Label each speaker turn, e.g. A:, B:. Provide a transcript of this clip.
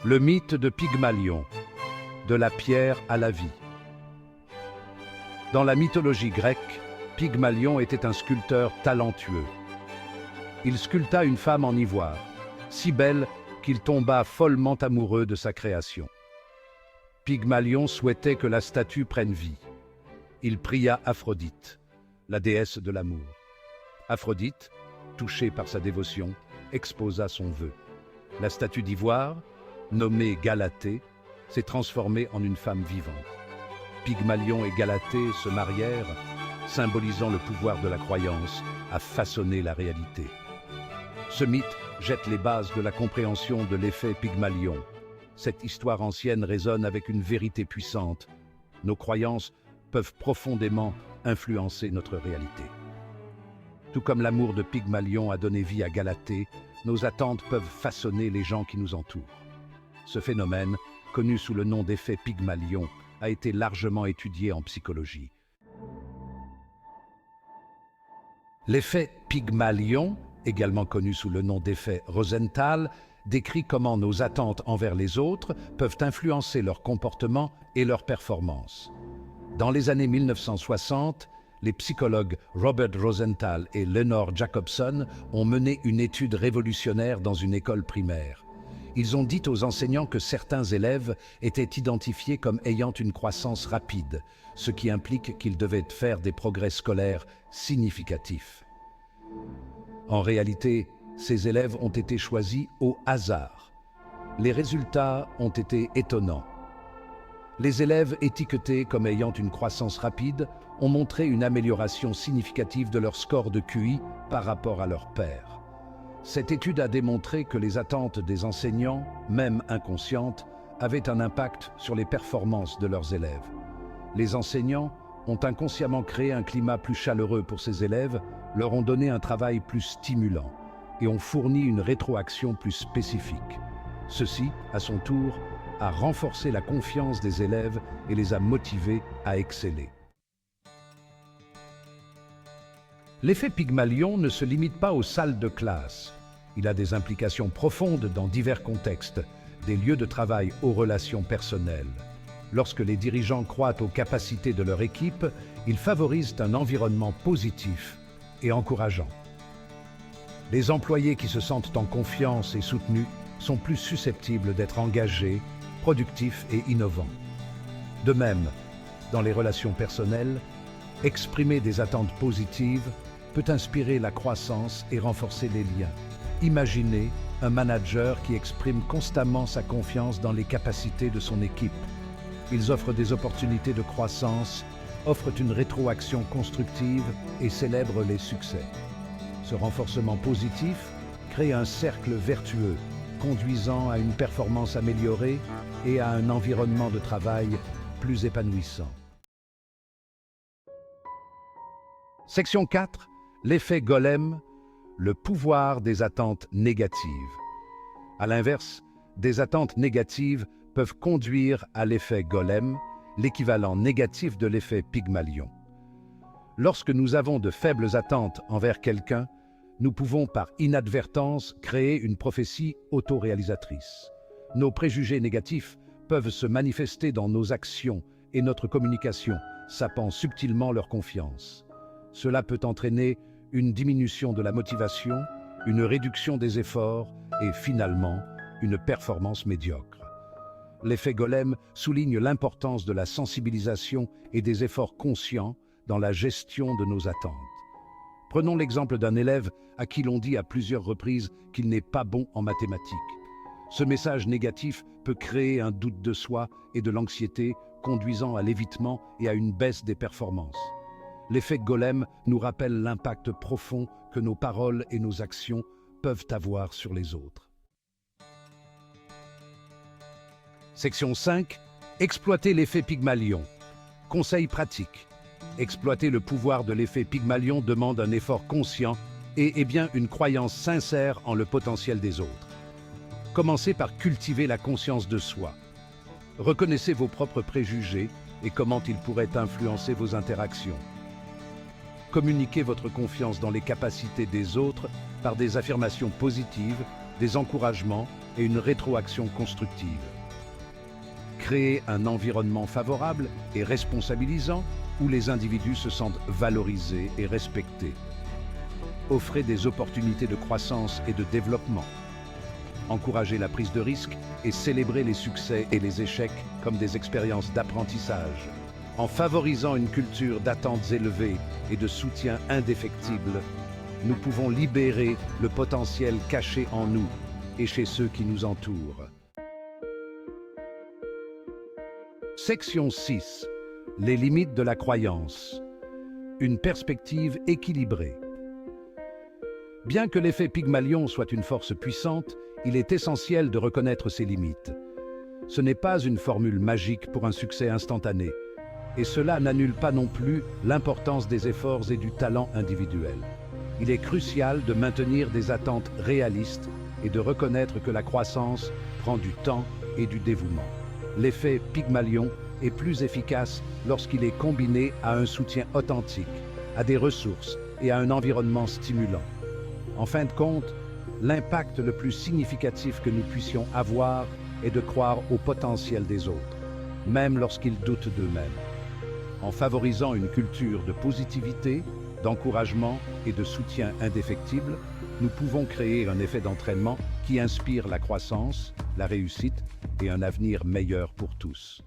A: Le mythe de Pygmalion, de la pierre à la vie. Dans la mythologie grecque, Pygmalion était un sculpteur talentueux. Il sculpta une femme en ivoire, si belle qu'il tomba follement amoureux de sa création. Pygmalion souhaitait que la statue prenne vie. Il pria Aphrodite, la déesse de l'amour. Aphrodite, touchée par sa dévotion, exposa son vœu. La statue d'ivoire, nommée Galatée, s'est transformée en une femme vivante. Pygmalion et Galatée se marièrent, symbolisant le pouvoir de la croyance à façonner la réalité. Ce mythe jette les bases de la compréhension de l'effet Pygmalion. Cette histoire ancienne résonne avec une vérité puissante. Nos croyances peuvent profondément influencer notre réalité. Tout comme l'amour de Pygmalion a donné vie à Galatée, nos attentes peuvent façonner les gens qui nous entourent. Ce phénomène, connu sous le nom d'effet Pygmalion, a été largement étudié en psychologie. L'effet Pygmalion, également connu sous le nom d'effet Rosenthal, décrit comment nos attentes envers les autres peuvent influencer leur comportement et leur performance. Dans les années 1960, les psychologues Robert Rosenthal et Lenore Jacobson ont mené une étude révolutionnaire dans une école primaire. Ils ont dit aux enseignants que certains élèves étaient identifiés comme ayant une croissance rapide, ce qui implique qu'ils devaient faire des progrès scolaires significatifs. En réalité, ces élèves ont été choisis au hasard. Les résultats ont été étonnants. Les élèves étiquetés comme ayant une croissance rapide ont montré une amélioration significative de leur score de QI par rapport à leurs pairs. Cette étude a démontré que les attentes des enseignants, même inconscientes, avaient un impact sur les performances de leurs élèves. Les enseignants ont inconsciemment créé un climat plus chaleureux pour ces élèves, leur ont donné un travail plus stimulant et ont fourni une rétroaction plus spécifique. Ceci, à son tour, a renforcé la confiance des élèves et les a motivés à exceller. L'effet Pygmalion ne se limite pas aux salles de classe. Il a des implications profondes dans divers contextes, des lieux de travail aux relations personnelles. Lorsque les dirigeants croient aux capacités de leur équipe, ils favorisent un environnement positif et encourageant. Les employés qui se sentent en confiance et soutenus sont plus susceptibles d'être engagés, productifs et innovants. De même, dans les relations personnelles, exprimer des attentes positives peut inspirer la croissance et renforcer les liens. Imaginez un manager qui exprime constamment sa confiance dans les capacités de son équipe. Ils offrent des opportunités de croissance, offrent une rétroaction constructive et célèbrent les succès. Ce renforcement positif crée un cercle vertueux, conduisant à une performance améliorée et à un environnement de travail plus épanouissant. Section 4. L'effet Golem, le pouvoir des attentes négatives. À l'inverse, des attentes négatives peuvent conduire à l'effet Golem, l'équivalent négatif de l'effet Pygmalion. Lorsque nous avons de faibles attentes envers quelqu'un, nous pouvons par inadvertance créer une prophétie autoréalisatrice. Nos préjugés négatifs peuvent se manifester dans nos actions et notre communication, sapant subtilement leur confiance. Cela peut entraîner une diminution de la motivation, une réduction des efforts et finalement une performance médiocre. L'effet Golem souligne l'importance de la sensibilisation et des efforts conscients dans la gestion de nos attentes. Prenons l'exemple d'un élève à qui l'on dit à plusieurs reprises qu'il n'est pas bon en mathématiques. Ce message négatif peut créer un doute de soi et de l'anxiété, conduisant à l'évitement et à une baisse des performances. L'effet Golem nous rappelle l'impact profond que nos paroles et nos actions peuvent avoir sur les autres. Section 5. Exploiter l'effet Pygmalion. Conseils pratiques. Exploiter le pouvoir de l'effet Pygmalion demande un effort conscient et bien une croyance sincère en le potentiel des autres. Commencez par cultiver la conscience de soi. Reconnaissez vos propres préjugés et comment ils pourraient influencer vos interactions. Communiquez votre confiance dans les capacités des autres par des affirmations positives des encouragements et une rétroaction constructive. Créer un environnement favorable et responsabilisant où les individus se sentent valorisés et respectés. Offrez des opportunités de croissance et de développement. Encouragez la prise de risque et célébrez les succès et les échecs comme des expériences d'apprentissage. En favorisant une culture d'attentes élevées et de soutien indéfectible, nous pouvons libérer le potentiel caché en nous et chez ceux qui nous entourent. Section 6. Les limites de la croyance. Une perspective équilibrée. Bien que l'effet Pygmalion soit une force puissante, il est essentiel de reconnaître ses limites. Ce n'est pas une formule magique pour un succès instantané, et cela n'annule pas non plus l'importance des efforts et du talent individuel. Il est crucial de maintenir des attentes réalistes et de reconnaître que la croissance prend du temps et du dévouement. L'effet Pygmalion est plus efficace lorsqu'il est combiné à un soutien authentique, à des ressources et à un environnement stimulant. En fin de compte, l'impact le plus significatif que nous puissions avoir est de croire au potentiel des autres, même lorsqu'ils doutent d'eux-mêmes. En favorisant une culture de positivité, d'encouragement et de soutien indéfectible, nous pouvons créer un effet d'entraînement qui inspire la croissance, la réussite et un avenir meilleur pour tous.